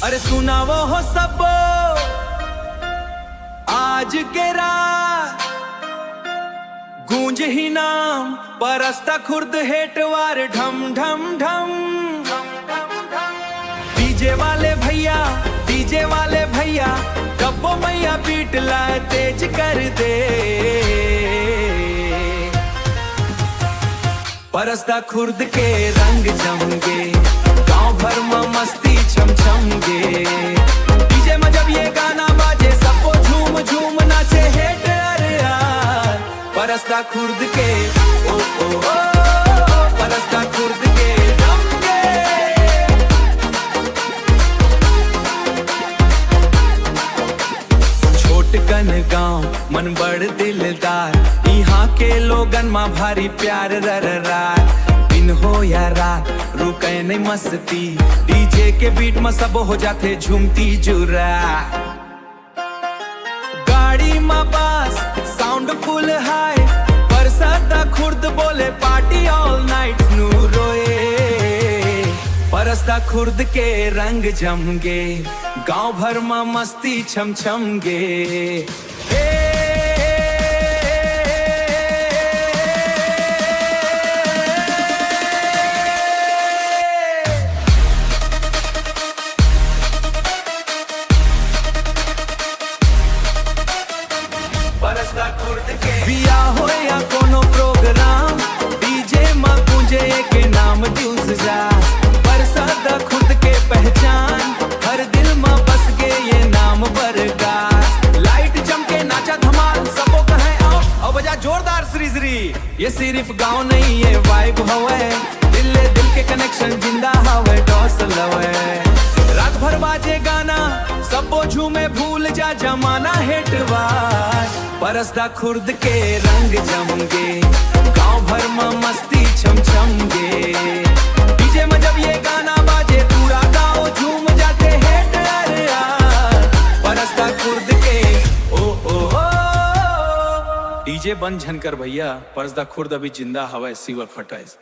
अरे सुनावो हो सबो आज के रात गूंज ही नाम परस्ता खुर्द हेटवार ढम ढम ढम। डीजे वाले भैया डब्बो मैया बीट लाए तेज कर दे। परस्ता खुर्द के रंग जमगे गांव भर में मस्ती छम छम गे। डीजे में जब ये गाना बाजे सबको झूम झूम नाचे हेट अरे यार। परस्ता खुर्द के ओ ओ ओ परस्ता खुर्द के जमगे। छोटकन गांव मन बड़ दिलदार, यहाँ के लोगन माँ भारी प्यार रररार। दिन हो या रात रुके नहीं मस्ती, डीजे के बीट में सब हो जाते झूमती जुरा। गाड़ी में बास साउंड फुल हाई, परस्ता खुर्द बोले पार्टी ऑल नाइट नू रोए। परस्ता खुर्द के रंग जमगे गांव भर में मस्ती छम छम गे। बिया हो या कोनो प्रोग्राम, डीजे में गूंजे के नाम ड्यूस जा। परस्ता खुर्द के पहचान हर दिल में बस गए ये नाम बरगार। लाइट चमके नाचा धमाल सबो कहे आओ और बजा जोरदार श्री श्री। ये सिर्फ गाँव नहीं ये वाइब हवे, दिल के कनेक्शन जिंदा हवे डोस लवे। रात भर बाजे गाना सबो झूमे भूल जा जमाना हेटवार। परस्ता खुर्द के रंग जमगे गांव भर में मस्ती छम छम गे। डीजे में जब ये गाना बाजे पूरा गांव झूम जाते हेट अरे यार। परस्ता खुर्द के ओ ओ ओ। डीजे बंद झनकर भैया, परस्ता खुर्द अभी जिंदा हवा सिवर फटाइस।